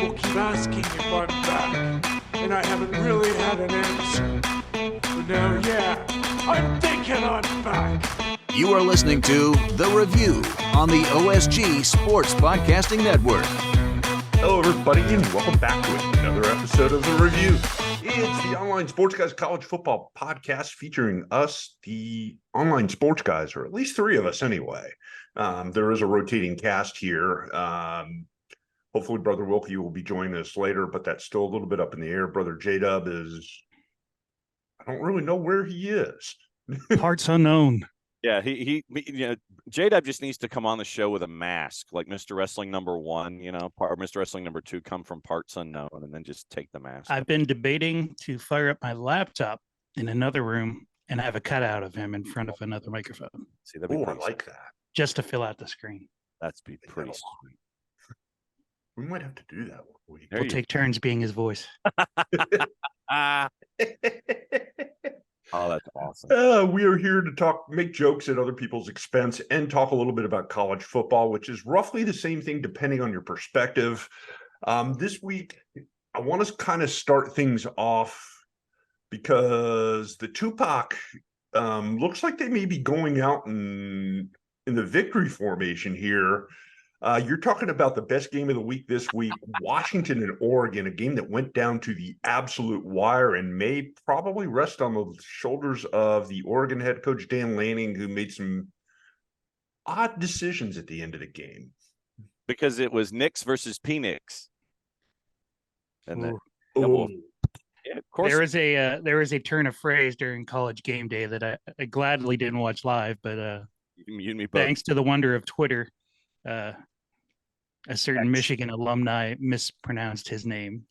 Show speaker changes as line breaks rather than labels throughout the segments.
People keep asking if I'm back, and I haven't really had an answer. But now, yeah, I'm thinking I'm back.
You are listening to The Review on the OSG Sports Podcasting Network.
Hello, everybody, and welcome back to another episode of The Review. It's the Online Sports Guys College Football Podcast featuring us, the online sports guys, or at least three of us anyway. There is a rotating cast here. Hopefully, Brother Wilkie will be joining us later, but that's still a little bit up in the air. Brother J-Dub is, I don't really know where he is.
Parts unknown.
Yeah, he J-Dub just needs to come on the show with a mask, like Mr. Wrestling number 1, or Mr. Wrestling number 2, come from parts unknown, and then just take the mask.
I've been debating to fire up my laptop in another room and have a cutout of him in front of another microphone.
See, that'd be
I like that.
Just to fill out the screen.
That's be pretty sweet.
We might have to do that one week.
We'll take turns being his voice.
Oh, that's awesome.
We are here to make jokes at other people's expense and talk a little bit about college football, which is roughly the same thing depending on your perspective. This week, I want to kind of start things off because the Tupac looks like they may be going out in the victory formation here. You're talking about the best game of the week this week, Washington and Oregon, a game that went down to the absolute wire and may probably rest on the shoulders of the Oregon head coach, Dan Lanning, who made some odd decisions at the end of the game.
Because it was Knicks versus P-Knicks. And then,
yeah,
of course.
There is a turn of phrase during College Game Day that I gladly didn't watch live, but
you and me both.
Thanks to the wonder of Twitter, a certain Michigan alumni mispronounced his name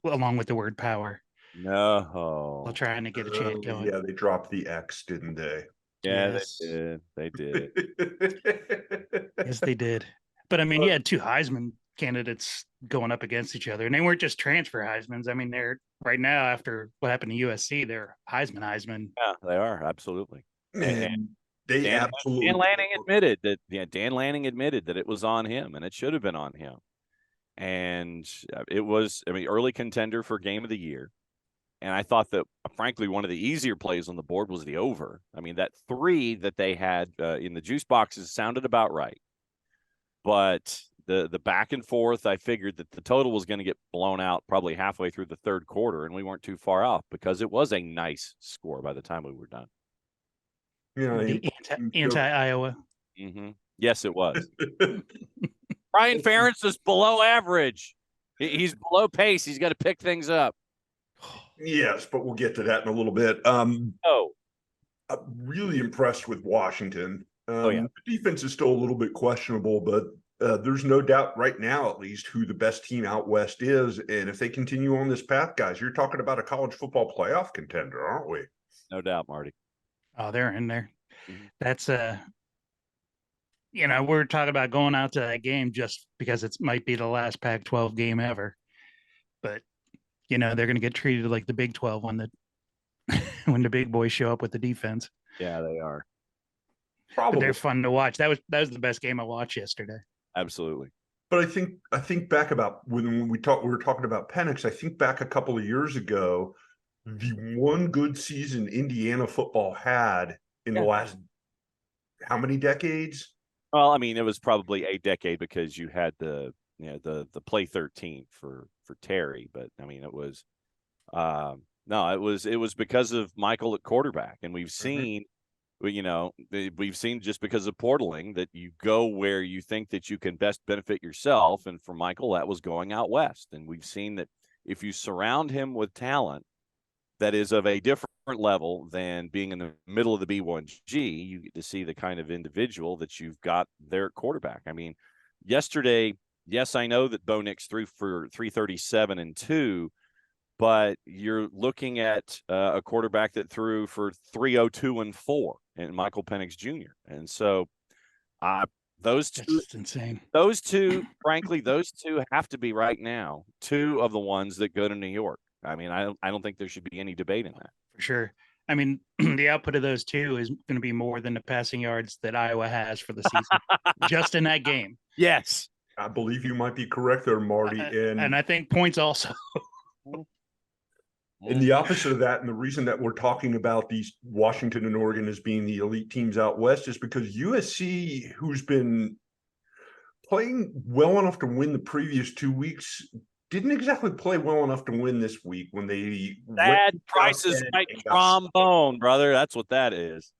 along with the word power.
No.
While trying to get a chant going.
Yeah, they dropped the X, didn't they?
Yeah,
Yes.
They did.
Yes, they did. But I mean, you had two Heisman candidates going up against each other, and they weren't just transfer Heismans. I mean, they're right now, after what happened to USC, they're Heisman.
Yeah, they are, absolutely. And
Dan
Lanning admitted that it was on him, and it should have been on him. And it was, early contender for game of the year. And I thought that, frankly, one of the easier plays on the board was the over. That 3 that they had in the juice boxes sounded about right. But the back and forth, I figured that the total was going to get blown out probably halfway through the third quarter, and we weren't too far off because it was a nice score by the time we were done.
The anti-Iowa.
Mm-hmm. Yes, it was. Brian Ferentz is below average. He's below pace. He's got to pick things up.
Yes, but we'll get to that in a little bit. I'm really impressed with Washington. The defense is still a little bit questionable, but there's no doubt right now, at least, who the best team out west is. And if they continue on this path, guys, you're talking about a college football playoff contender, aren't we?
No doubt, Marty.
Oh, they're in there.
Mm-hmm.
That's we're talking about going out to that game just because it might be the last Pac-12 game ever. But, they're going to get treated like the Big 12 when the big boys show up with the defense.
Yeah, they are.
Probably.
But they're fun to watch. That was the best game I watched yesterday.
Absolutely.
But I think back about when we were talking about Penix, I think back a couple of years ago, the one good season Indiana football had in the last how many decades?
Well, it was probably a decade because you had the play 13 for Terry, but it was it was because of Michael at quarterback, and we've seen we've seen just because of portaling that you go where you think that you can best benefit yourself, and for Michael that was going out west, and we've seen that if you surround him with talent that is of a different level than being in the middle of the B1G, you get to see the kind of individual that you've got there at quarterback. Yesterday, yes, I know that Bo Nix threw for 337 and 2, but you're looking at a quarterback that threw for 302 and 4, and Michael Penix Jr. And so those two,
that's insane.
Those two, frankly, those two have to be right now 2 of the ones that go to New York. I don't think there should be any debate in that.
For sure. The output of those 2 is going to be more than the passing yards that Iowa has for the season, just in that game.
Yes.
I believe you might be correct there, Marty.
And I think points also.
And the opposite of that, and the reason that we're talking about these Washington and Oregon as being the elite teams out west is because USC, who's been playing well enough to win the previous 2 weeks, didn't exactly play well enough to win this week when they
Bad Price's Right trombone, brother. That's what that is.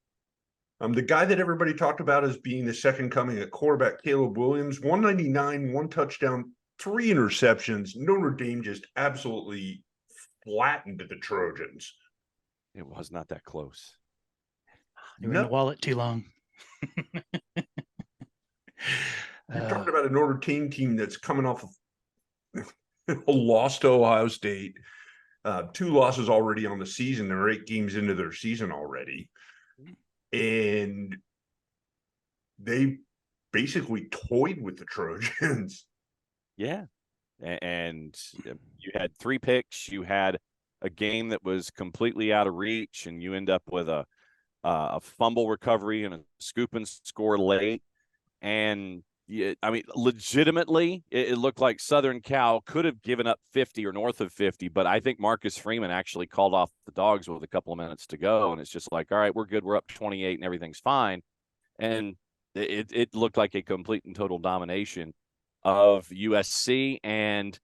The guy that everybody talked about as being the second coming at quarterback, Caleb Williams, 199, 1 touchdown, 3 interceptions. Notre Dame just absolutely flattened the Trojans.
It was not that close.
They were in the wallet too long.
You're talking about a Notre Dame team that's coming off of a loss to Ohio State, 2 losses already on the season. They're 8 games into their season already. And they basically toyed with the Trojans.
Yeah. And you had 3 picks. You had a game that was completely out of reach, and you end up with a fumble recovery and a scoop and score late. And I mean, legitimately, it looked like Southern Cal could have given up 50 or north of 50, but I think Marcus Freeman actually called off the Dogs with a couple of minutes to go, and it's just like, all right, we're good, we're up 28, and everything's fine. And it looked like a complete and total domination of USC, and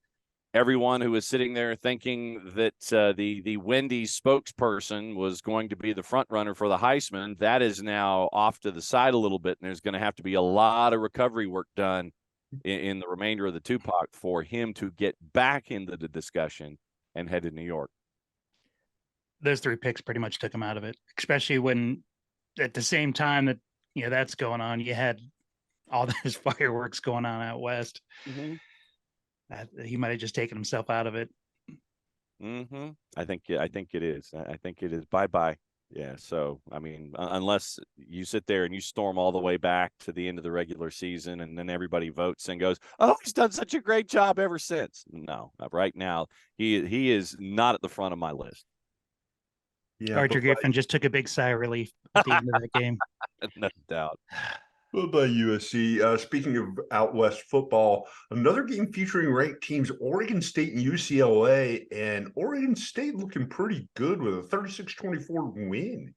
everyone who was sitting there thinking that the Wendy's spokesperson was going to be the front runner for the Heisman, that is now off to the side a little bit, and there's going to have to be a lot of recovery work done in the remainder of the Tupac for him to get back into the discussion and head to New York.
Those 3 picks pretty much took him out of it, especially when at the same time that that's going on, you had all those fireworks going on out west.
Mm-hmm.
He might have just taken himself out of it.
Mm-hmm. I think it is. I think it is. Bye-bye. Yeah. So, I mean, unless you sit there and you storm all the way back to the end of the regular season and then everybody votes and goes, oh, he's done such a great job ever since. No, right now, he is not at the front of my list.
Yeah, Archer Griffin just took a big sigh of relief at the end of that game.
No doubt.
Well, by USC. Speaking of out west football, another game featuring ranked teams, Oregon State and UCLA, and Oregon State looking pretty good with a 36-24 win.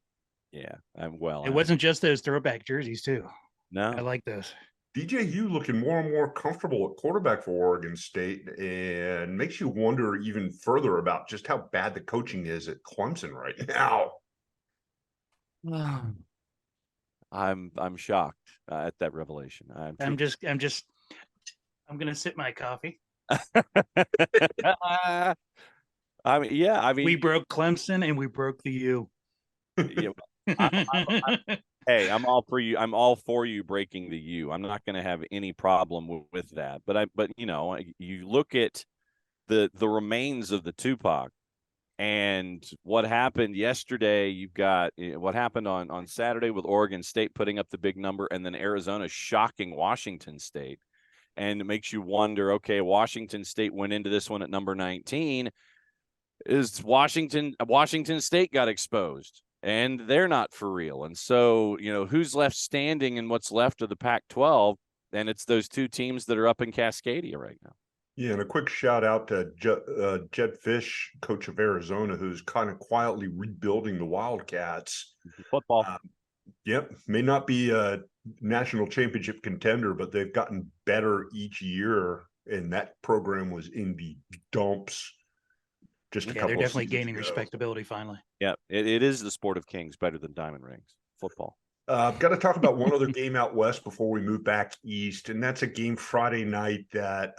Yeah,
it wasn't just those throwback jerseys too.
No,
I like those.
DJU looking more and more comfortable at quarterback for Oregon State, and makes you wonder even further about just how bad the coaching is at Clemson right now.
I'm shocked at that revelation.
I'm gonna sip my coffee.
I mean,
we broke Clemson and we broke the U.
Yeah, hey, I'm all for you. I'm all for you breaking the U. I'm not going to have any problem with that. But you look at the remains of the Tupac. And what happened yesterday, you've got what happened on Saturday with Oregon State putting up the big number, and then Arizona shocking Washington State. And it makes you wonder, okay, Washington State went into this one at number 19. Is Washington State got exposed, and they're not for real. And so, who's left standing in what's left of the Pac-12? And it's those 2 teams that are up in Cascadia right now.
Yeah, and a quick shout out to Jed Fish, coach of Arizona, who's kind of quietly rebuilding the Wildcats.
Football.
Yep, may not be a national championship contender, but they've gotten better each year, and that program was in the dumps just a couple of
they're definitely gaining
ago.
Respectability finally.
Yeah, it is the sport of kings, better than diamond rings. Football.
I've got to talk about one other game out west before we move back east, and that's a game Friday night that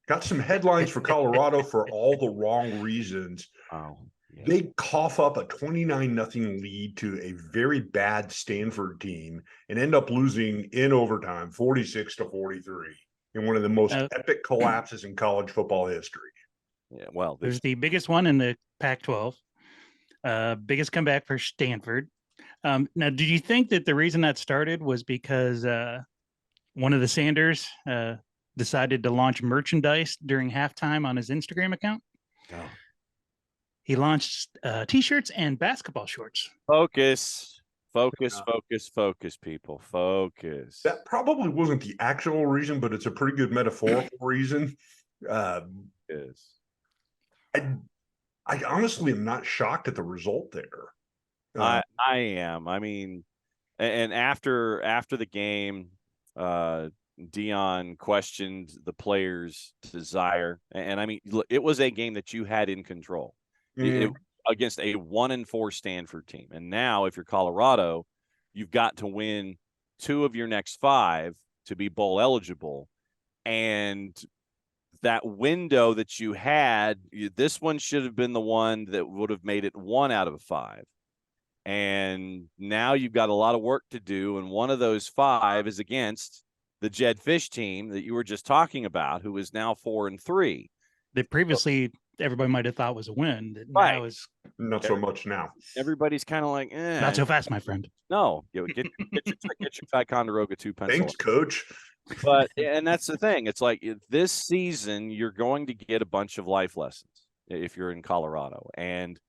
got some headlines for Colorado for all the wrong reasons.
Oh, yeah.
They cough up a 29-0 lead to a very bad Stanford team and end up losing in overtime, 46-43, in one of the most epic collapses in college football history.
Yeah, well,
there's the biggest one in the Pac-12, biggest comeback for Stanford. Now, did you think that the reason that started was because one of the Sanders decided to launch merchandise during halftime on his Instagram account?
No.
He launched T-shirts and basketball shorts.
Focus. Focus, focus, focus, people. Focus.
That probably wasn't the actual reason, but it's a pretty good metaphorical reason.
Is.
I honestly am not shocked at the result there.
I am. I mean, and after the game, Dion questioned the players' desire, and I mean, look, it was a game that you had in control. It against a 1-4 Stanford team, and now if you're Colorado, you've got to win 2 of your next 5 to be bowl eligible, and that window that you had, this one should have been the one that would have made it 1 out of 5. And now you've got a lot of work to do. And one of those 5 is against the Jed Fish team that you were just talking about, who is now 4-3.
That previously everybody might have thought was a win. That
Right.
now is
Not so much now.
Everybody's kind of like,
not so fast, my friend.
No, get your Ticonderoga 2 pencil.
Thanks, coach.
But and that's the thing. It's like this season, you're going to get a bunch of life lessons if you're in Colorado. And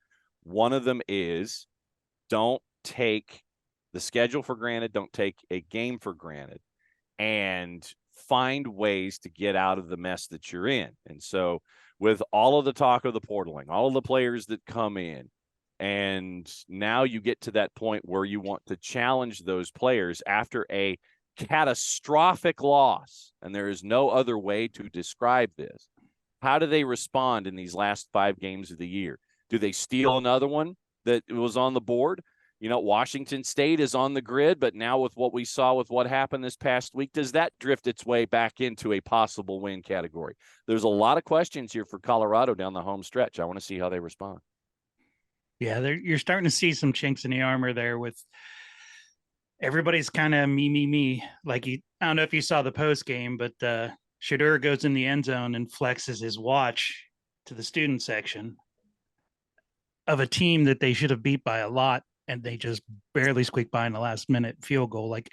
one of them is don't take the schedule for granted. Don't take a game for granted, and find ways to get out of the mess that you're in. And so with all of the talk of the portaling, all of the players that come in, and now you get to that point where you want to challenge those players after a catastrophic loss, and there is no other way to describe this. How do they respond in these last 5 games of the year? Do they steal another one that was on the board? You know, Washington State is on the grid, but now with what we saw with what happened this past week, does that drift its way back into a possible win category? There's a lot of questions here for Colorado down the home stretch. I want to see how they respond.
Yeah, you're starting to see some chinks in the armor there with everybody's kind of me. Like, I don't know if you saw the post game, but Shadur goes in the end zone and flexes his watch to the student section of a team that they should have beat by a lot, and they just barely squeaked by in the last minute field goal. Like,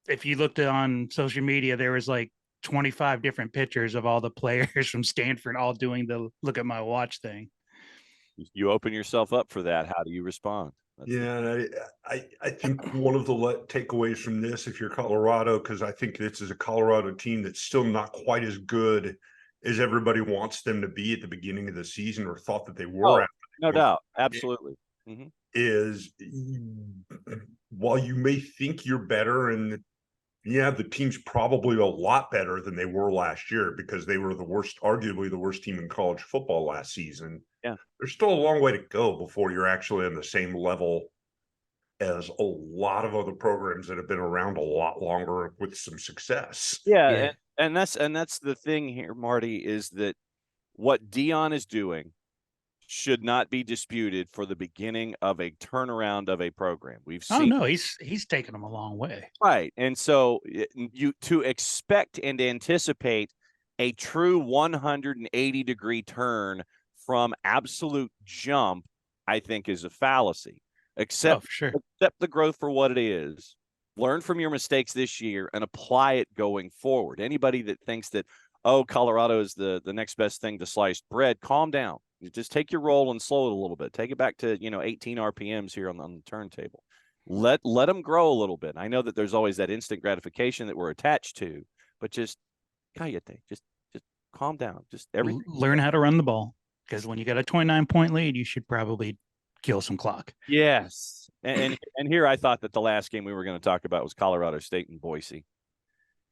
if you looked on social media, there was like 25 different pictures of all the players from Stanford all doing the look at my watch thing.
You open yourself up for that. How do you respond?
And I think one of the takeaways from this, if you're Colorado, because I think this is a Colorado team that's still not quite as good as everybody wants them to be at the beginning of the season or thought that they were.
No doubt. Absolutely. Mm-hmm.
Is while you may think you're better, and the team's probably a lot better than they were last year because they were arguably the worst team in college football last season.
Yeah.
There's still a long way to go before you're actually on the same level as a lot of other programs that have been around a lot longer with some success.
Yeah. And that's the thing here, Marty, is that what Dion is doing should not be disputed for the beginning of a turnaround of a program. We've seen.
Oh no, he's taken them a long way.
Right. And so you to expect and anticipate a true 180-degree turn from absolute jump, I think, is a fallacy. Accept the growth for what it is. Learn from your mistakes this year and apply it going forward. Anybody that thinks that, Colorado is the next best thing to sliced bread, calm down. You just take your roll and slow it a little bit. Take it back to 18 RPMs here on the turntable. Let them grow a little bit. I know that there's always that instant gratification that we're attached to, but just calm down. Just everything.
Learn how to run the ball, because when you got a 29-point lead, you should probably kill some clock.
Yes, and here I thought that the last game we were going to talk about was Colorado State and Boise.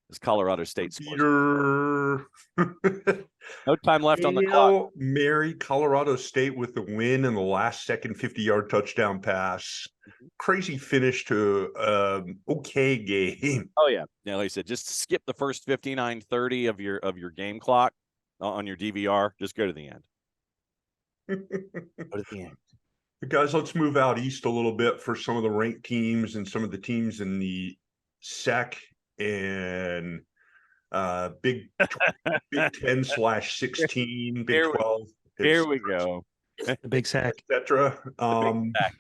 It's Colorado State scores. No time left on the clock.
Mary Colorado State with the win in the last second 50-yard touchdown pass. Crazy finish to okay game.
Oh yeah. Like I said, just skip the first 59:30 of your game clock on your DVR. Just go to the end. Go to the end.
Guys, let's move out east a little bit for some of the ranked teams and some of the teams in the SEC and Big 10/16, Big 12.
Here we go.
The big sack,
etc.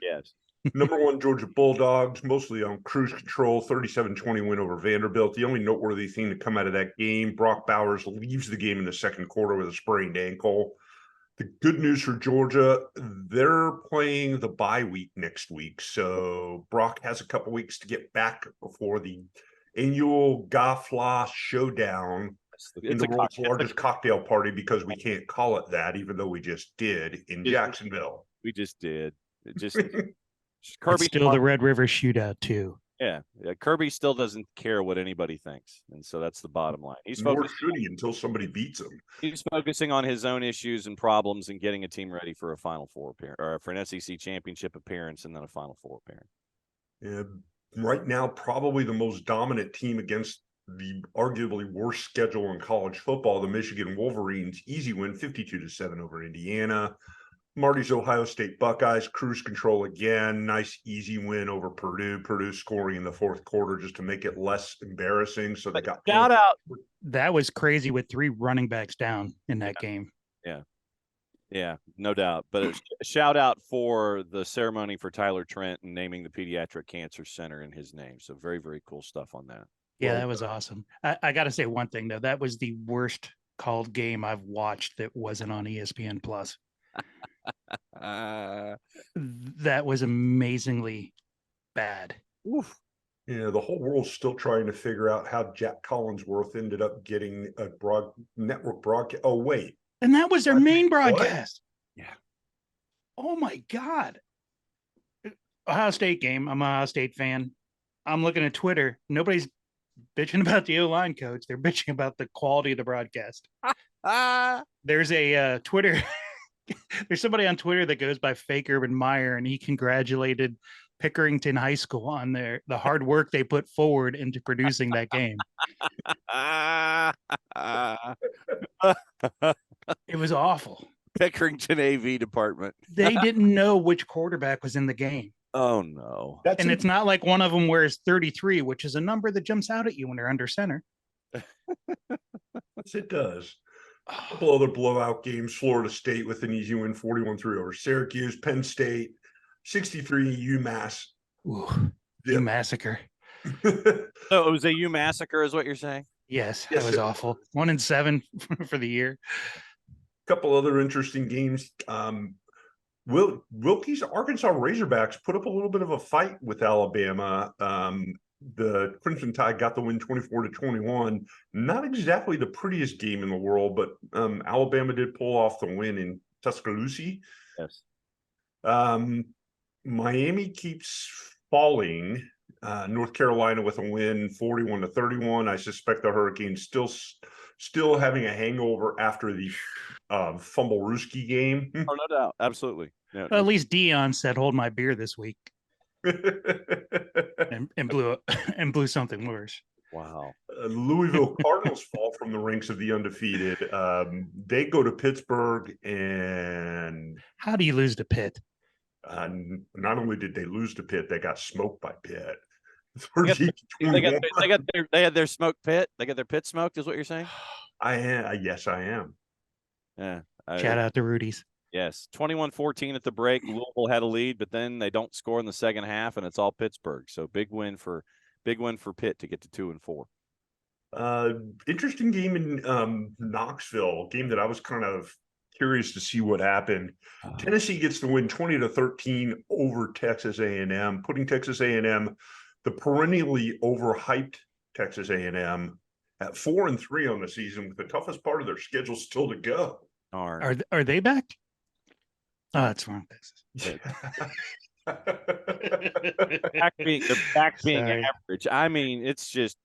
Yes.
Number 1 Georgia Bulldogs, mostly on cruise control, 37-20 win over Vanderbilt. The only noteworthy thing to come out of that game, Brock Bowers leaves the game in the second quarter with a sprained ankle. The good news for Georgia, they're playing the bye week next week. So Brock has a couple weeks to get back before the annual Gafla showdown in the world's largest cocktail party, because we can't call it that, even though we just did in Jacksonville.
We just did. It just
Kirby. It's still the Red River Shootout too.
Yeah, Kirby still doesn't care what anybody thinks, and so that's the bottom line.
Nor should he until somebody beats him.
He's focusing on his own issues and problems and getting a team ready for a Final Four appearance, or for an SEC championship appearance, and then a Final Four appearance.
Yeah, right now, probably the most dominant team against the arguably worst schedule in college football, the Michigan Wolverines. Easy win, 52-7 over Indiana. Marty's Ohio State Buckeyes, cruise control again. Nice, easy win over Purdue. Purdue scoring in the fourth quarter just to make it less embarrassing. So they got
shout out. That was crazy with 3 running backs down in that game.
Yeah, no doubt. But a shout out for the ceremony for Tyler Trent and naming the Pediatric Cancer Center in his name. So very, very cool stuff on that.
Yeah, that was awesome. I got to say one thing, though. That was the worst called game I've watched that wasn't on ESPN Plus. That was amazingly bad.
Oof. Yeah, the whole world's still trying to figure out how Jack Collinsworth ended up getting a network broadcast. Oh, wait.
And that was their main broadcast.
What? Yeah.
Oh, my God. Ohio State game. I'm an Ohio State fan. I'm looking at Twitter. Nobody's bitching about the O-line coach. They're bitching about the quality of the broadcast. There's a Twitter... There's somebody on Twitter that goes by Fake Urban Meyer, and he congratulated Pickerington High School on the hard work they put forward into producing that game. It was awful.
Pickerington AV department.
They didn't know which quarterback was in the game.
Oh, no.
It's not like one of them wears 33, which is a number that jumps out at you when they're under center.
Yes, it does. A couple other blowout games. Florida State with an easy win, 41-3 over Syracuse. Penn State, 63 UMass.
Ooh, you massacre.
So it was a U massacre is what you're saying?
Yes, that was awful. 1-7 for the year.
A couple other interesting games. Wilkie's Arkansas Razorbacks put up a little bit of a fight with Alabama. The Crimson Tide got the win 24-21. Not exactly the prettiest game in the world, but Alabama did pull off the win in Tuscaloosa.
Yes.
Miami keeps falling. North Carolina with a win 41-31. I suspect the Hurricanes still having a hangover after the fumble Ruski game.
Oh, no doubt. Absolutely. Yeah.
Well, at least Dion said, "Hold my beer" this week. and blew something worse.
Wow.
Louisville Cardinals fall from the ranks of the undefeated. They go to Pittsburgh, and
how do you lose to Pitt?
Not only did they lose to Pitt, they got smoked by Pitt.
They had their smoked pit. They got their pit smoked, is what you're saying?
Yes, I am.
Yeah.
Shout out to Rudy's.
Yes, 21-14 at the break. Louisville had a lead, but then they don't score in the second half, and it's all Pittsburgh. So big win for Pitt to get to 2-4.
Interesting game in Knoxville. Game that I was kind of curious to see what happened. Tennessee gets the win 20-13 over Texas A&M, putting Texas A&M, the perennially overhyped Texas A&M, at 4-3 on the season, with the toughest part of their schedule still to go.
Are they back? Oh, that's wrong, Texas.
back being average. I mean, it's just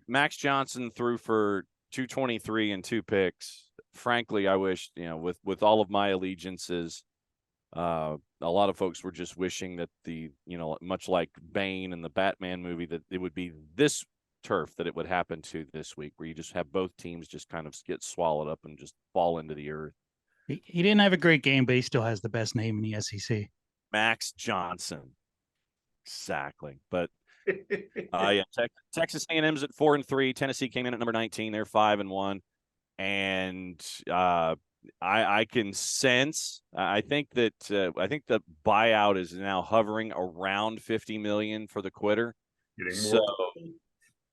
Max Johnson threw for 223 and 2 picks. Frankly, I wish, with all of my allegiances, a lot of folks were just wishing that much like Bane and the Batman movie, that it would be this turf that it would happen to this week, where you just have both teams just kind of get swallowed up and just fall into the earth.
He didn't have a great game, but he still has the best name in the SEC.
Max Johnson. Exactly. But yeah, Texas A&M's at 4-3. Tennessee came in at number 19. They're 5-1. And I can sense, I think the buyout is now hovering around $50 million for the quitter.
Getting more.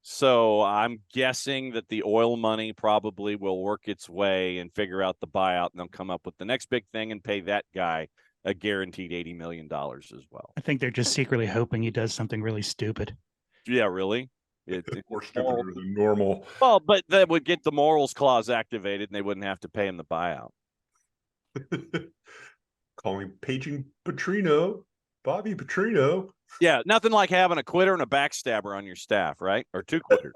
So I'm guessing that the oil money probably will work its way and figure out the buyout, and they'll come up with the next big thing and pay that guy a guaranteed $80 million as well.
I think they're just secretly hoping he does something really stupid.
Yeah, really?
More stupider than normal.
Well, but that would get the morals clause activated and they wouldn't have to pay him the buyout.
Paging Petrino, Bobby Petrino.
Yeah, nothing like having a quitter and a backstabber on your staff, right? Or two quitters.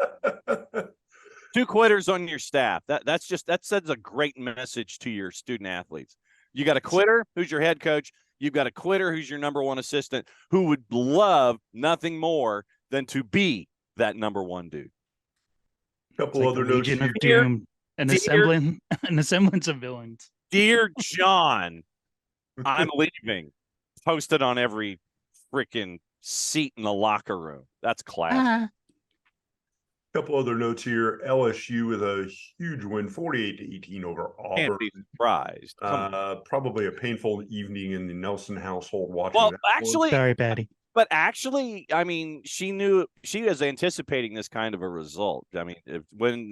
Two quitters on your staff. That sends a great message to your student athletes. You got a quitter who's your head coach. You've got a quitter who's your number one assistant who would love nothing more than to be that number one dude.
Couple
Like
other
the
notes
Legion of
here.
Doom, an semblance of villains.
Dear John, I'm leaving. Posted on every freaking seat in the locker room. That's class.
Couple other notes here. LSU with a huge win, 48-18 over
Can't
Auburn.
be surprised.
Probably a painful evening in the Nelson household watching
Well,
that
actually,
Sorry, Patty.
but actually, I mean, she was anticipating this kind of a result. I mean, when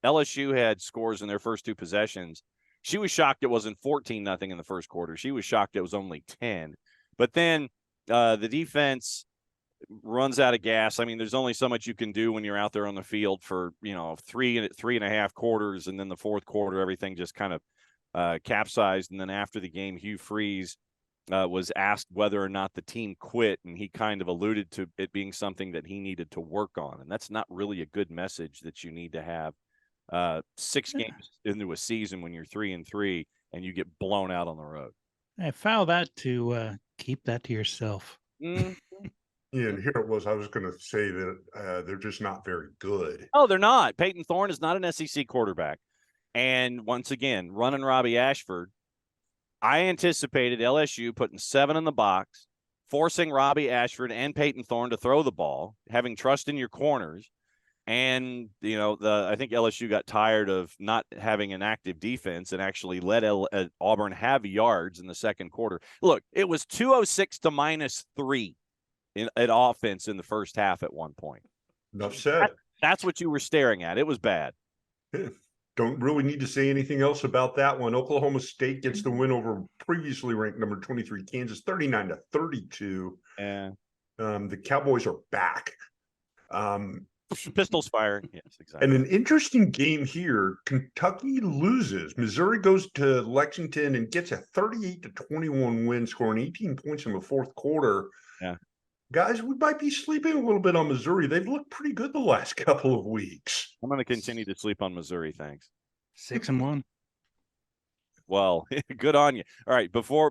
LSU had scores in their first two possessions, she was shocked it wasn't 14-0 in the first quarter. She was shocked it was only 10. But then the defense runs out of gas. I mean, there's only so much you can do when you're out there on the field for, three and a half quarters. And then the fourth quarter, everything just kind of capsized. And then after the game, Hugh Freeze was asked whether or not the team quit. And he kind of alluded to it being something that he needed to work on. And that's not really a good message that you need to have 6 games into a season when you're 3-3 and you get blown out on the road.
I foul that to keep that to yourself.
Yeah, and here it was. I was going to say that they're just not very good.
Oh, they're not. Peyton Thorne is not an SEC quarterback. And once again, running Robbie Ashford, I anticipated LSU putting 7 in the box, forcing Robbie Ashford and Peyton Thorne to throw the ball, having trust in your corners. And, I think LSU got tired of not having an active defense and actually let Auburn have yards in the second quarter. Look, it was 206 to -3 at offense in the first half at one point.
Enough said.
That's what you were staring at. It was bad.
Don't really need to say anything else about that one. Oklahoma State gets the win over previously ranked number 23 Kansas, 39-32.
Yeah.
The Cowboys are back.
Pistols firing. Yes, exactly.
And an interesting game here. Kentucky loses. Missouri goes to Lexington and gets a 38-21 win, scoring 18 points in the fourth quarter.
Yeah.
Guys, we might be sleeping a little bit on Missouri. They've looked pretty good the last couple of weeks.
I'm going to continue to sleep on Missouri. Thanks.
6-1.
Well, good on you. All right, before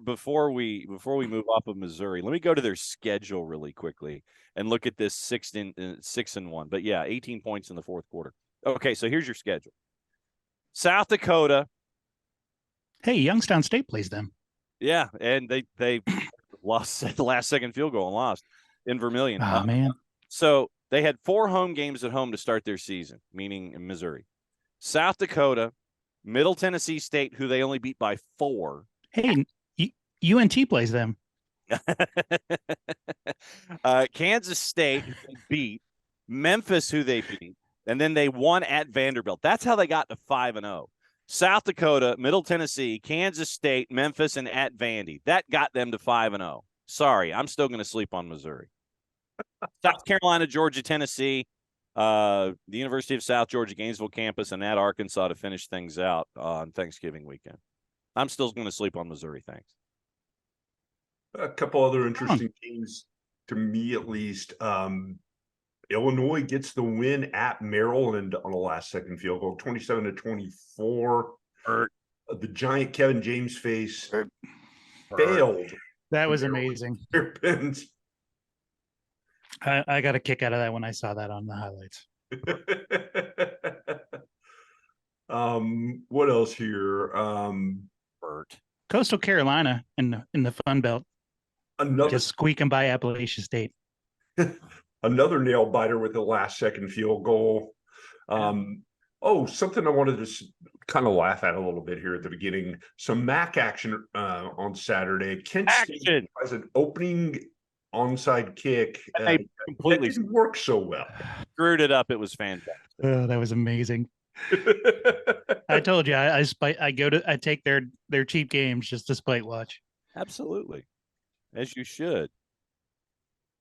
we move off of Missouri, let me go to their schedule really quickly and look at this 6-1. But yeah, 18 points in the fourth quarter. Okay, so here's your schedule. South Dakota.
Hey, Youngstown State plays them.
Yeah, and they lost at the last second field goal and lost in Vermilion.
Oh, man.
So they had 4 home games at home to start their season, meaning in Missouri. South Dakota, Middle Tennessee State, who they only beat by 4.
Hey, UNT plays them.
Kansas State, who they beat. Memphis, who they beat. And then they won at Vanderbilt. That's how they got to 5-0. South Dakota, Middle Tennessee, Kansas State, Memphis, and at Vandy. That got them to 5-0. Sorry, I'm still going to sleep on Missouri. South Carolina, Georgia, Tennessee, the University of South Georgia, Gainesville campus, and at Arkansas to finish things out on Thanksgiving weekend. I'm still going to sleep on Missouri, thanks.
A couple other interesting games, to me at least. Illinois gets the win at Maryland on a last-second field goal, 27-24. The giant Kevin James face failed.
That was amazing.
Hairpins.
I got a kick out of that when I saw that on the highlights.
What else here?
Coastal Carolina in the Fun Belt. Just squeaking by Appalachian State.
Another nail biter with the last second field goal. Something I wanted to kind of laugh at a little bit here at the beginning. Some MAC action on Saturday. Kent State has an opening onside kick.
They
That
completely
didn't work so well.
screwed it up. It was fantastic.
Oh, that was amazing. I told you, I take their cheap games just to spite watch.
Absolutely. As you should.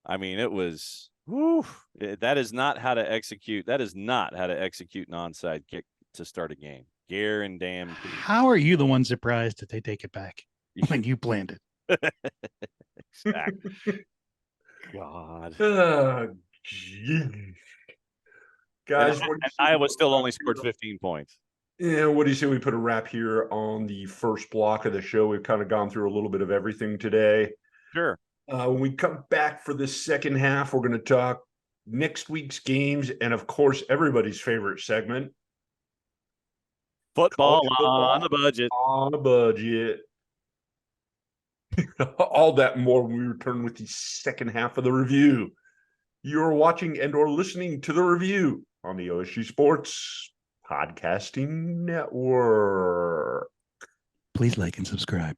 I mean, it was that is not how to execute. That is not how to execute an onside kick to start a game. Guaranteed.
How are you the one surprised that they take it back when you planned it?
Exactly. God.
Geez. Guys, what do you say we
Iowa
put
still
a
only
wrap
scored
here?
15 points.
Yeah, what do you say we put a wrap here on the first block of the show? We've kind of gone through a little bit of everything today.
Sure.
When we come back for the second half, we're going to talk next week's games and, of course, everybody's favorite segment,
Football
college football
on the budget.
on a budget. All that and more when we return with the second half of the review. You're watching and or listening to the review on the OSG Sports Podcasting Network.
Please like and subscribe.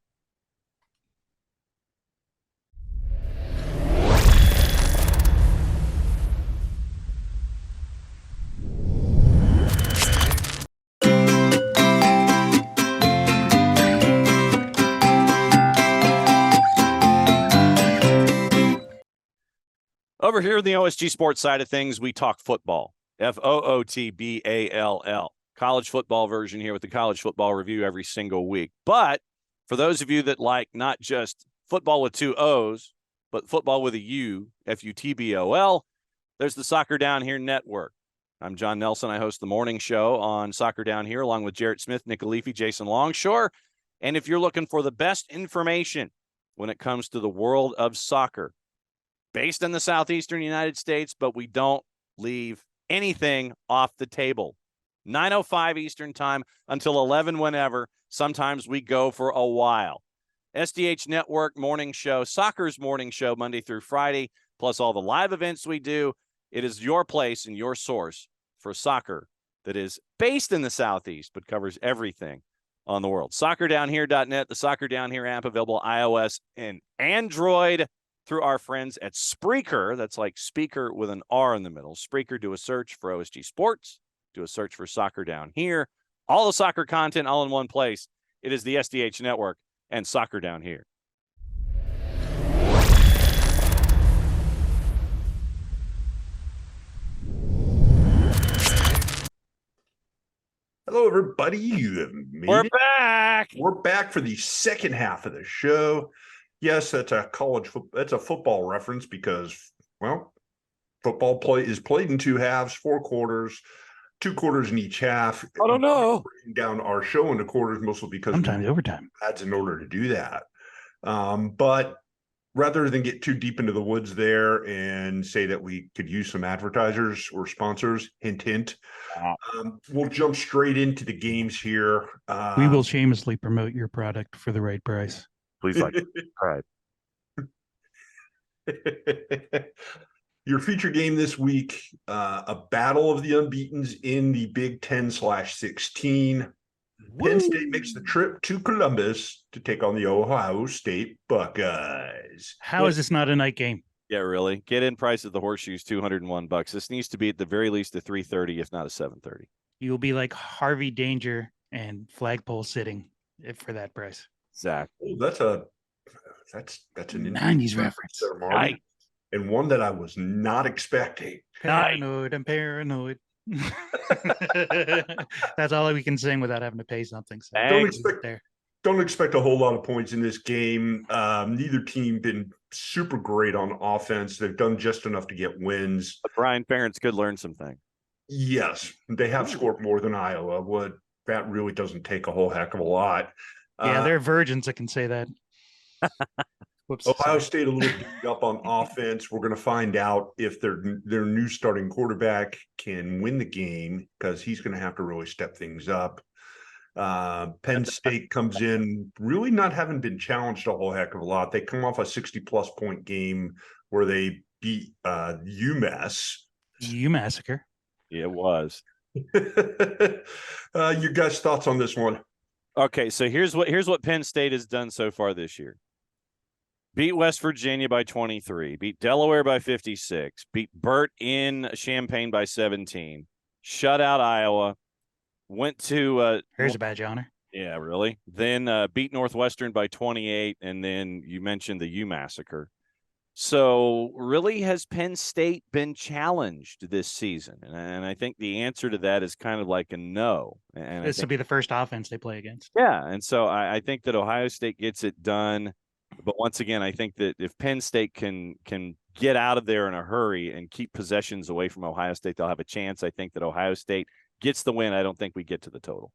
Over here in the OSG sports side of things, we talk football. FOOTBALL. College football version here with the college football review every single week. But for those of you that like not just football with two O's, but football with a U, FUTBOL, there's the Soccer Down Here Network. I'm John Nelson. I host the morning show on Soccer Down Here along with Jarrett Smith, Nick Alifi, Jason Longshore. And if you're looking for the best information when it comes to the world of soccer, based in the southeastern United States, but we don't leave anything off the table. 9:05 Eastern time until 11 whenever. Sometimes we go for a while. SDH Network morning show, soccer's morning show, Monday through Friday, plus all the live events we do. It is your place and your source for soccer that is based in the Southeast, but covers everything on the world. SoccerDownHere.net, the Soccer Down Here app available iOS and Android through our friends at Spreaker. That's like speaker with an R in the middle. Spreaker, do a search for OSG Sports, do a search for Soccer Down Here. All the soccer content all in one place. It is the SDH Network and Soccer Down Here.
Hello, everybody. You have made
We're
it.
back.
We're back for the second half of the show. Yes, that's a that's a football reference because, well, football play is played in two halves, 4 quarters, 2 quarters in each half.
I don't know.
Breaking down our show into quarters mostly because
Sometimes overtime.
ads in order to do that. But rather than get too deep into the woods there and say that we could use some advertisers or sponsors, hint, hint, we'll jump straight into the games here.
We will shamelessly promote your product for the right price.
Please like. All right.
Your feature game this week, a battle of the unbeatens in the Big 10/16. Penn State makes the trip to Columbus to take on the Ohio State Buckeyes.
How is this not a night game?
Yeah, really. Get in price of the horseshoes, $201. This needs to be at the very least a 3:30, if not a 7:30.
You'll be like Harvey Danger and flagpole sitting for that price.
Exactly.
Oh, that's an
90s reference.
there, Marty, and one that I was not expecting.
Paranoid, I'm paranoid. That's all we can sing without having to pay something. So
Don't expect a whole lot of points in this game. Neither team been super great on offense. They've done just enough to get wins.
But Brian Ferentz could learn something.
Yes, they have scored more than Iowa. That really doesn't take a whole heck of a lot.
Yeah, they're virgins that can say that. Whoops.
Ohio State a little beat up on offense. We're going to find out if their new starting quarterback can win the game because he's going to have to really step things up. Penn State comes in really not having been challenged a whole heck of a lot. They come off a 60-plus point game where they beat UMass.
You massacre.
Yeah, it was.
You guys' thoughts on this one?
Okay, so here's what Penn State has done so far this year. Beat West Virginia by 23, beat Delaware by 56, beat Burt in Champaign by 17, shut out Iowa, went to
Here's a badge of honor.
yeah, really. Then beat Northwestern by 28, and then you mentioned the U massacre. So really, has Penn State been challenged this season? And I think the answer to that is kind of like a no. And
This will be the first offense they play against.
yeah, and so I think that Ohio State gets it done. But once again, I think that if Penn State can get out of there in a hurry and keep possessions away from Ohio State, they'll have a chance. I think that Ohio State gets the win. I don't think we get to the total.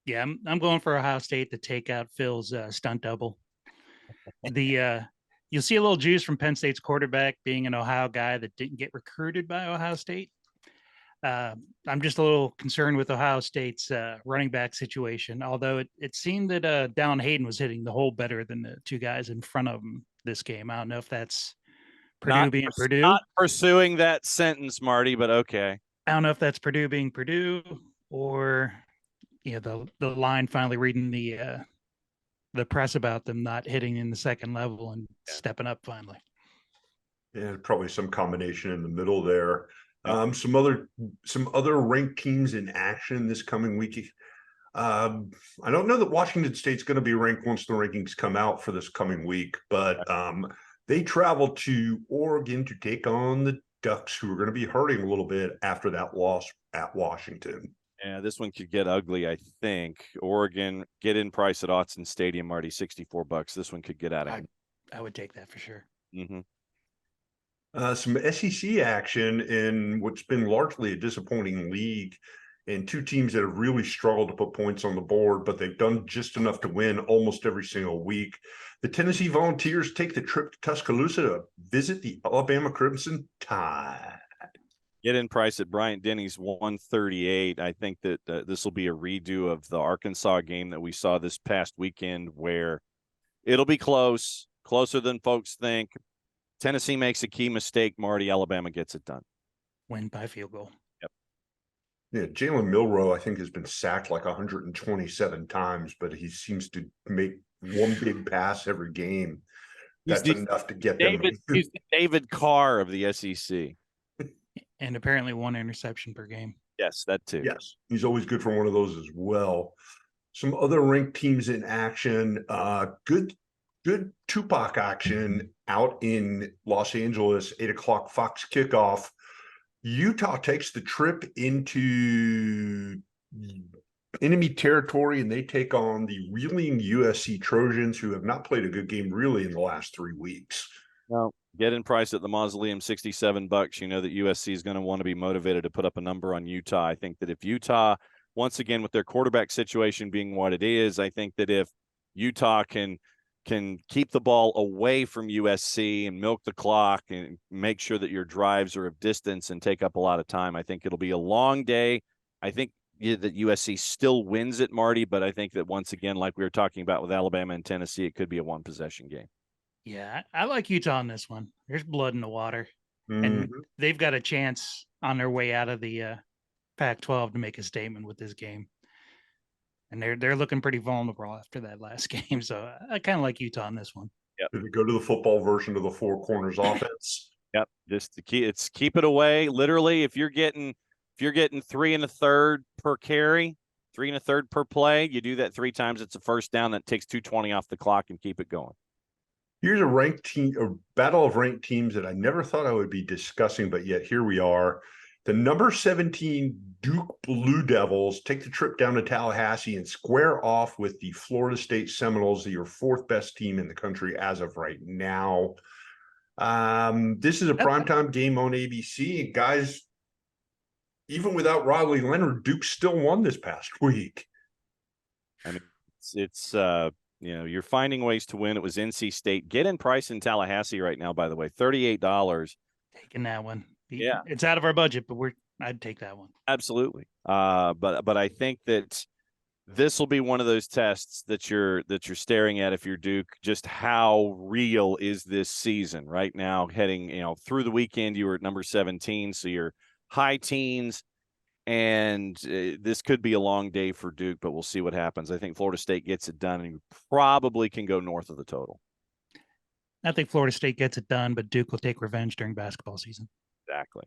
Yeah, I'm going for Ohio State to take out Phil's stunt double. You'll see a little juice from Penn State's quarterback being an Ohio guy that didn't get recruited by Ohio State. I'm just a little concerned with Ohio State's running back situation, although it seemed that Dallin Hayden was hitting the hole better than the two guys in front of him this game. I don't know if that's Purdue being Purdue.
Not pursuing that sentence, Marty, but okay.
I don't know if that's Purdue being Purdue or the line finally reading the press about them not hitting in the second level and stepping up finally.
Yeah, probably some combination in the middle there. Some other ranked teams in action this coming week. I don't know that Washington State's going to be ranked once the rankings come out for this coming week, but they travel to Oregon to take on the Ducks, who are going to be hurting a little bit after that loss at Washington.
Yeah, this one could get ugly, I think. Oregon, get in price at Autzen Stadium, Marty, $64. This one could get out of hand.
I would take that for sure.
Mm-hmm.
Some SEC action in what's been largely a disappointing league, and two teams that have really struggled to put points on the board, but they've done just enough to win almost every single week. The Tennessee Volunteers take the trip to Tuscaloosa to visit the Alabama Crimson Tide.
Get in price at Bryant Denny's 138. I think that this will be a redo of the Arkansas game that we saw this past weekend, where it'll be closer than folks think. Tennessee makes a key mistake, Marty. Alabama gets it done.
Win by field goal.
Yep.
Yeah, Jalen Milroe, I think, has been sacked like 127 times, but he seems to make one big pass every game. That's enough to get them.
He's the David Carr of the SEC.
And apparently one interception per game.
Yes, that too.
Yes, he's always good for one of those as well. Some other ranked teams in action. Good Tupac action out in Los Angeles, 8:00 Fox kickoff. Utah takes the trip into enemy territory, and they take on the reeling USC Trojans, who have not played a good game really in the last 3 weeks.
No, get in price at the Mausoleum, $67. You know that USC is going to want to be motivated to put up a number on Utah. I think that if Utah, once again, with their quarterback situation being what it is, I think that if Utah can keep the ball away from USC and milk the clock and make sure that your drives are of distance and take up a lot of time, I think it'll be a long day. I think that USC still wins it, Marty, but I think that once again, like we were talking about with Alabama and Tennessee, it could be a one-possession game.
Yeah, I like Utah on this one. There's blood in the water,
Mm-hmm.
and they've got a chance on their way out of the Pac-12 to make a statement with this game. And they're looking pretty vulnerable after that last game, so I kind of like Utah on this one.
Yep.
Did we go to the football version of the four corners offense?
Yep, just the key. It's keep it away. Literally, if you're getting 3 1/3 per carry, 3 1/3 per play, you do that 3 times. It's a first down. That takes 2:20 off the clock and keep it going.
Here's a ranked team, a battle of ranked teams that I never thought I would be discussing, but yet here we are. The number 17 Duke Blue Devils take the trip down to Tallahassee and square off with the Florida State Seminoles, your 4th best team in the country as of right now. This is a primetime game on ABC. And guys, even without Riley Leonard, Duke still won this past week.
I mean, it's you're finding ways to win. It was NC State. Get in price in Tallahassee right now, by the way, $38.
Taking that one.
Yeah,
it's out of our budget, but I'd take that one.
Absolutely. But I think that this will be one of those tests that you're staring at if you're Duke. Just how real is this season right now? Heading through the weekend, you were at number 17, so you're high teens, and this could be a long day for Duke. But we'll see what happens. I think Florida State gets it done, and you probably can go north of the total.
I think Florida State gets it done, but Duke will take revenge during basketball season.
Exactly.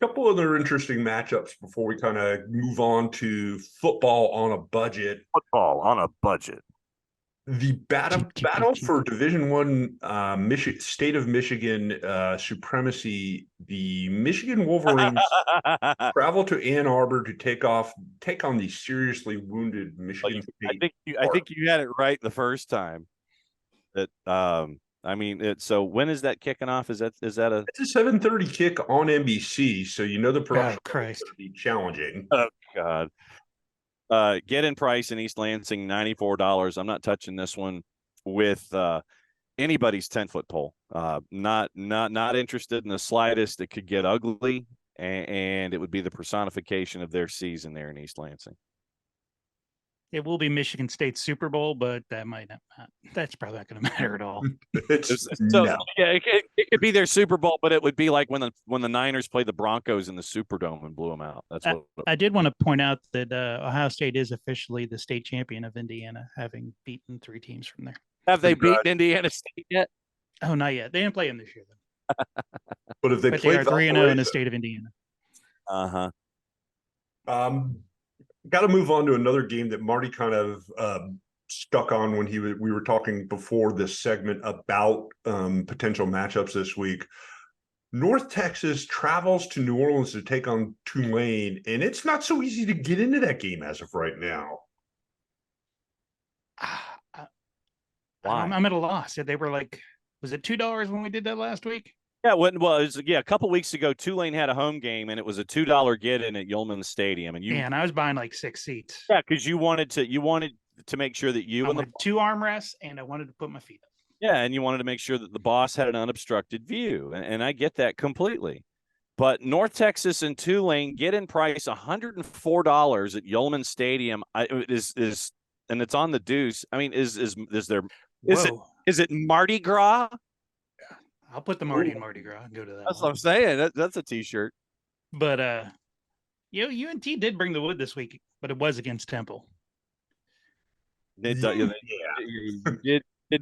Couple other interesting matchups before we kind of move on to football on a budget.
Football on a budget.
The battle for Div.I, state of Michigan supremacy. The Michigan Wolverines travel to Ann Arbor to take on the seriously wounded Michigan State.
I think you had it right the first time. That so when is that kicking off? Is that
It's a 7:30 kick on NBC, so the production is going to be challenging.
Oh God. Get in price in East Lansing, $94. I'm not touching this one with anybody's 10-foot pole. Not interested in the slightest. It could get ugly, and it would be the personification of their season there in East Lansing.
It will be Michigan State's Super Bowl, but that might not. That's probably not going to matter at all.
It could be their Super Bowl, but it would be like when the Niners played the Broncos in the Superdome and blew them out. That's what
I did want to point out that Ohio State is officially the state champion of Indiana, having beaten 3 teams from there.
Have they beaten Indiana State yet?
Oh, not yet. They didn't play them this year, though.
But if they
are 3-0 in the state of Indiana.
Got to move on to another game that Marty kind of stuck on when we were talking before this segment about potential matchups this week. North Texas travels to New Orleans to take on Tulane, and it's not so easy to get into that game as of right now.
Why?
I'm at a loss. They were like, was it $2 when we did that last week?
Yeah, it was a couple weeks ago. Tulane had a home game, and it was a $2 get-in at Yulman Stadium, and
I was buying like 6 seats.
Yeah, because you wanted to make sure that
I wanted 2 armrests, and I wanted to put my feet up.
Yeah, and you wanted to make sure that the boss had an unobstructed view, and I get that completely. But North Texas and Tulane get in price $104 at Yulman Stadium. Is and it's on the deuce. I mean, is it Mardi Gras?
I'll put the Marty and Mardi Gras and go to that.
That's what I'm saying. That's a T-shirt.
But UNT did bring the wood this week, but it was against Temple.
It did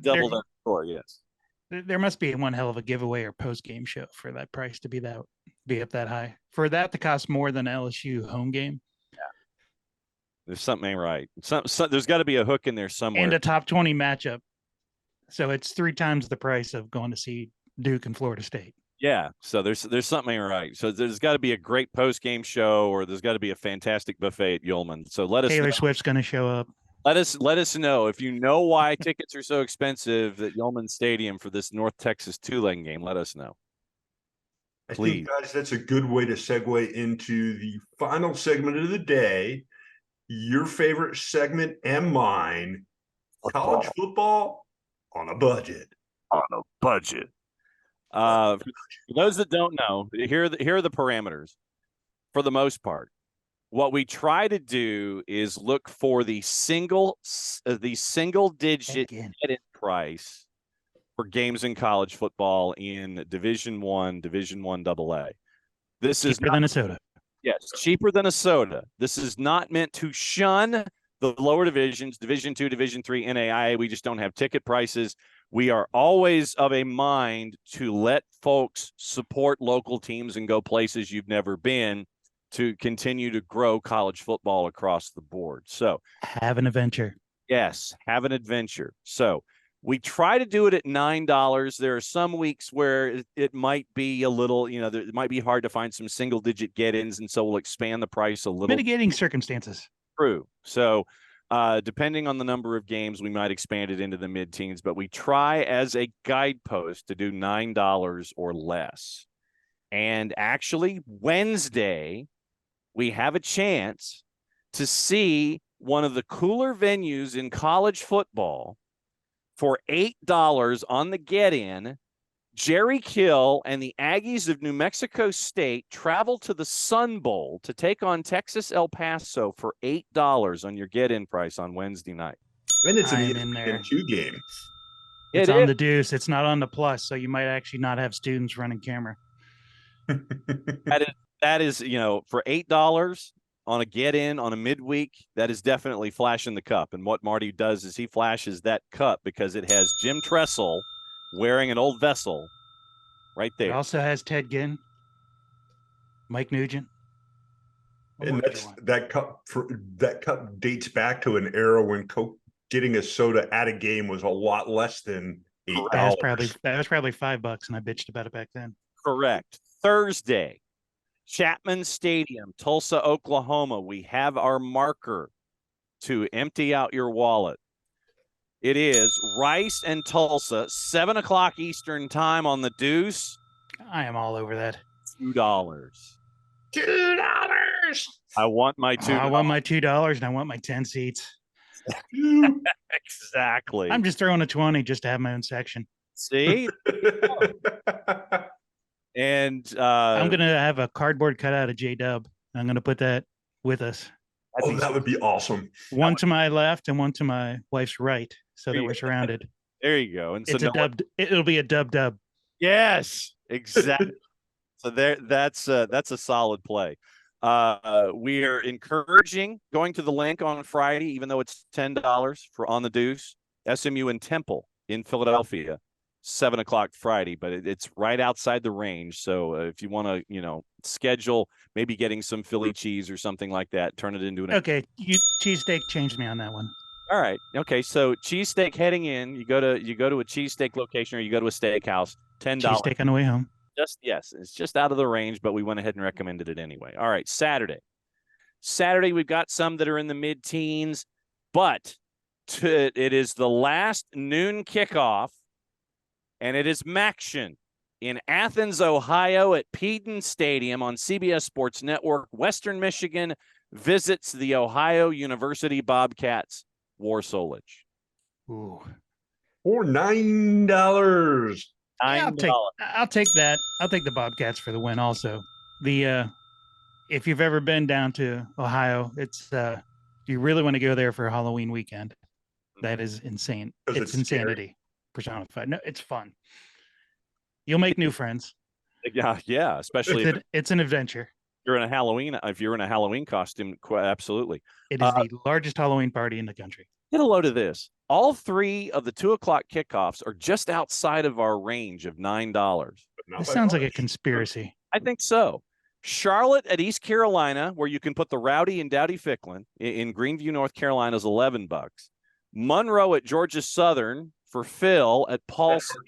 double that score, yes.
There must be one hell of a giveaway or post-game show for that price to be up that high. For that to cost more than LSU home game.
Yeah. There's something ain't right. There's got to be a hook in there somewhere.
And a top 20 matchup. So it's 3 times the price of going to see Duke and Florida State.
Yeah, so there's something ain't right. So there's got to be a great post-game show, or there's got to be a fantastic buffet at Yulman. So let us
Taylor Swift's going to show up.
Let us know if you know why tickets are so expensive at Yulman Stadium for this North Texas Tulane game. Let us know. Please.
I think, guys, that's a good way to segue into the final segment of the day. Your favorite segment and mine, college football on a budget.
On a budget. For those that don't know, here are the parameters. For the most part, what we try to do is look for the single digit get-in price for games in college football in Div.I, Div.I AA. This is
cheaper than a soda.
Yes, cheaper than a soda. This is not meant to shun the lower divisions, Div.II, Div.III, NAIA. We just don't have ticket prices. We are always of a mind to let folks support local teams and go places you've never been to continue to grow college football across the board. So
have an adventure.
Yes, have an adventure. So we try to do it at $9. There are some weeks where it might be a little, it might be hard to find some single digit get-ins. And so we'll expand the price a little.
Mitigating circumstances.
True. So depending on the number of games, we might expand it into the mid-teens, but we try as a guidepost to do $9 or less. And actually Wednesday, we have a chance to see one of the cooler venues in college football for $8 on the get-in. Jerry Kill and the Aggies of New Mexico State travel to the Sun Bowl to take on Texas El Paso for $8 on your get-in price on Wednesday night.
And it's an Div.II game.
It's on the deuce. It's not on the plus, so you might actually not have students running camera.
That is, for $8 on a get in on a midweek, that is definitely flashing the cup. And what Marty does is he flashes that cup because it has Jim Tressel wearing an old vessel right
It
there.
also has Ted Ginn, Mike Nugent.
And that cup dates back to an era when Coke getting a soda at a game was a lot less than $8.
That was probably $5, and I bitched about it back then.
Correct. Thursday, Chapman Stadium, Tulsa, Oklahoma. We have our marker to empty out your wallet. It is Rice and Tulsa, 7 o'clock Eastern time on the Deuce.
I am all over that.
$2.
$2.
I want my $2.
I want my $2, and I want my 10 seats.
Exactly.
I'm just throwing a 20 just to have my own section.
See? And
I'm gonna have a cardboard cutout of J-Dub. I'm gonna put that with us.
Oh, that would be awesome.
One to my left and one to my wife's right, so that we're surrounded.
There you go. And so
It's a dub. It'll be a dub.
Yes, exactly. So that's a solid play. We are encouraging going to the link on Friday, even though it's $10 for On the Deuce. SMU and Temple in Philadelphia, 7 o'clock Friday, but it's right outside the range. So if you want to, schedule maybe getting some Philly cheese or something like that, turn it into an
Okay, cheesesteak changed me on that one.
All right. Okay. So cheesesteak heading in, you go to a cheesesteak location or you go to a steakhouse, $10.
Cheesesteak on the way home.
Yes, it's just out of the range, but we went ahead and recommended it anyway. All right. Saturday, we've got some that are in the mid-teens, but it is the last noon kickoff, and it is Maction in Athens, Ohio at Peden Stadium on CBS Sports Network. Western Michigan visits the Ohio University Bobcats. War Solage.
Ooh.
For $9.
I'll take that. I'll take the Bobcats for the win. Also, if you've ever been down to Ohio, it's you really want to go there for a Halloween weekend. That is insane. It's insanity personified. No, it's fun. You'll make new friends.
Yeah, especially
it's an adventure.
If you're in a Halloween costume, absolutely.
It is the largest Halloween party in the country.
Get a load of this. All three of the 2 o'clock kickoffs are just outside of our range of $9.
This sounds like a conspiracy.
I think so. Charlotte at East Carolina, where you can put the Rowdy and Dowdy Ficklin in Greenview, North Carolina, is $11. Monroe at Georgia Southern for Phil at Paulson.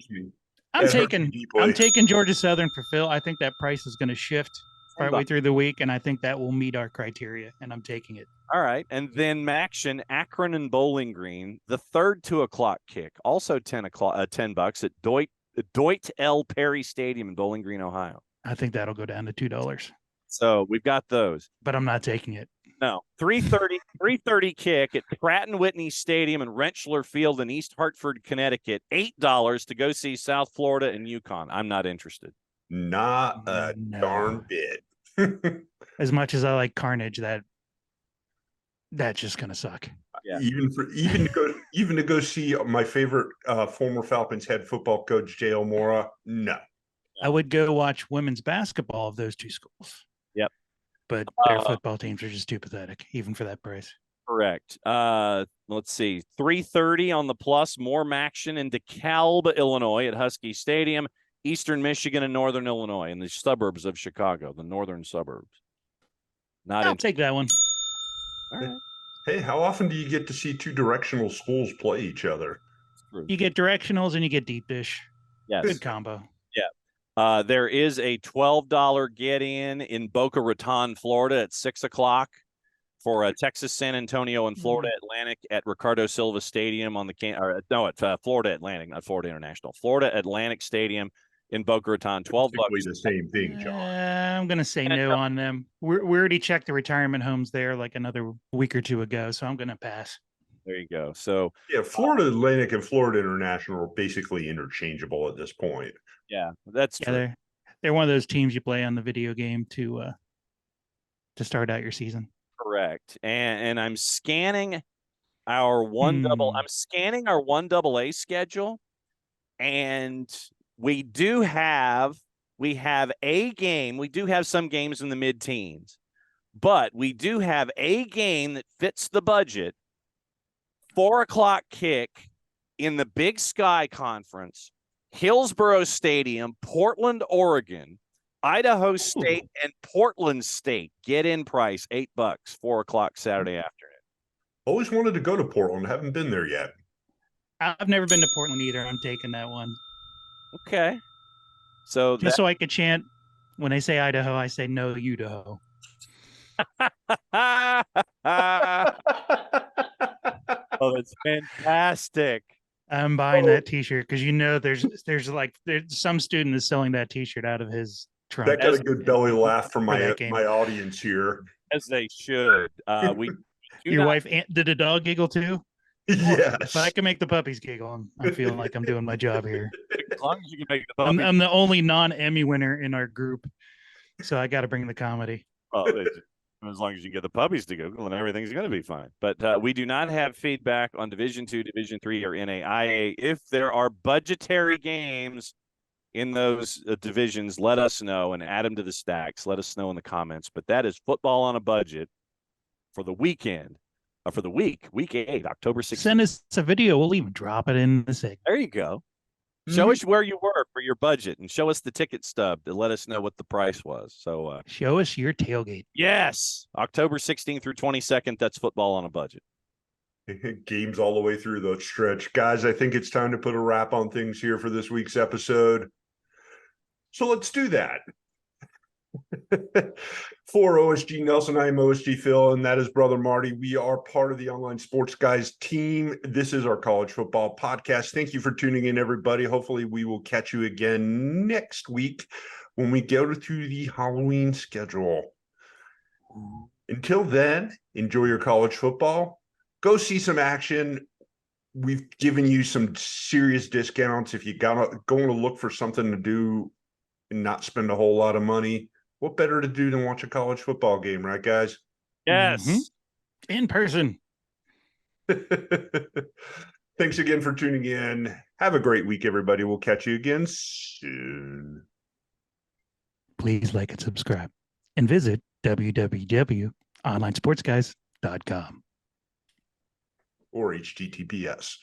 I'm taking Georgia Southern for Phil. I think that price is going to shift partway through the week, and I think that will meet our criteria, and I'm taking it.
All right. And then Maction, Akron and Bowling Green, the third 2 o'clock kick, also $10 at Deutt L. Perry Stadium in Bowling Green, Ohio.
I think that'll go down to $2.
So we've got those.
But I'm not taking it.
No. 3:30 kick at Pratt & Whitney Stadium and Rentschler Field in East Hartford, Connecticut. $8 to go see South Florida and UConn. I'm not interested.
Not a darn bit.
As much as I like Carnage, that's just gonna suck.
Yeah.
Even to go see my favorite former Falcons head football coach J.L. Mora. No.
I would go watch women's basketball of those two schools.
Yep.
But their football teams are just too pathetic, even for that price.
Correct. Let's see. 3:30 on the plus, more Maction in DeKalb, Illinois at Husky Stadium, Eastern Michigan and Northern Illinois in the suburbs of Chicago, the northern suburbs.
I'll take that one.
All right.
Hey, how often do you get to see two directional schools play each other?
You get directionals and you get deep dish.
Yes.
Good combo.
Yeah. There is a $12 get-in Boca Raton, Florida at 6 o'clock for Texas, San Antonio, and Florida Atlantic at Ricardo Silva Stadium on the Florida Atlantic, not Florida International. Florida Atlantic Stadium in Boca Raton, $12.
The same thing, John.
I'm going to say no on them. We already checked the retirement homes there like another week or two ago, so I'm going to pass.
There you go. So
yeah, Florida Atlantic and Florida International are basically interchangeable at this point.
Yeah, that's true.
They're one of those teams you play on the video game to start out your season.
Correct. And I'm scanning our I'm scanning our 1AA schedule, and we have a game. We do have some games in the mid-teens, But we do have a game that fits the budget. 4:00 kick in the Big Sky Conference, Hillsborough Stadium, Portland, Oregon, Idaho State, and Portland State. Get in price, $8, 4:00 Saturday afternoon.
Always wanted to go to Portland. Haven't been there yet.
I've never been to Portland either. I'm taking that one.
Okay. So
Just so I could chant when they say Idaho, I say no, Idaho.
Oh, that's fantastic.
I'm buying that T-shirt because there's some student is selling that T-shirt out of his trunk.
That got a good belly laugh from my
game.
audience here.
As they should.
Your wife, did a dog giggle too?
Yes.
If I can make the puppies giggle, I'm feeling like I'm doing my job here.
As long as you can make the puppies.
I'm the only non-Emmy winner in our group, so I got to bring the comedy.
Well, as long as you get the puppies to Google, and everything's going to be fine. But we do not have feedback on Div.II, Div.III, or NAIA. If there are budgetary games in those divisions, let us know and add them to the stacks. Let us know in the comments. But that is football on a budget for the weekend, for the week 8, October 16th.
Send us a video. We'll even drop it in the segment.
There you go. Show us where you were for your budget and show us the ticket stub to let us know what the price was. So
show us your tailgate.
Yes. October 16th through 22nd. That's football on a budget.
Games all the way through the stretch. Guys, I think it's time to put a wrap on things here for this week's episode. So let's do that. For OSG Nelson, I am OSG Phil, and that is Brother Marty. We are part of the Online Sports Guys team. This is our college football podcast. Thank you for tuning in, everybody. Hopefully, we will catch you again next week when we go through the Halloween schedule. Until then, enjoy your college football. Go see some action. We've given you some serious discounts if you going to look for something to do and not spend a whole lot of money. What better to do than watch a college football game, right, guys?
Yes.
In person.
Thanks again for tuning in. Have a great week, everybody. We'll catch you again soon.
Please like and subscribe. And visit www.onlinesportsguys.com.
Or HTTPS.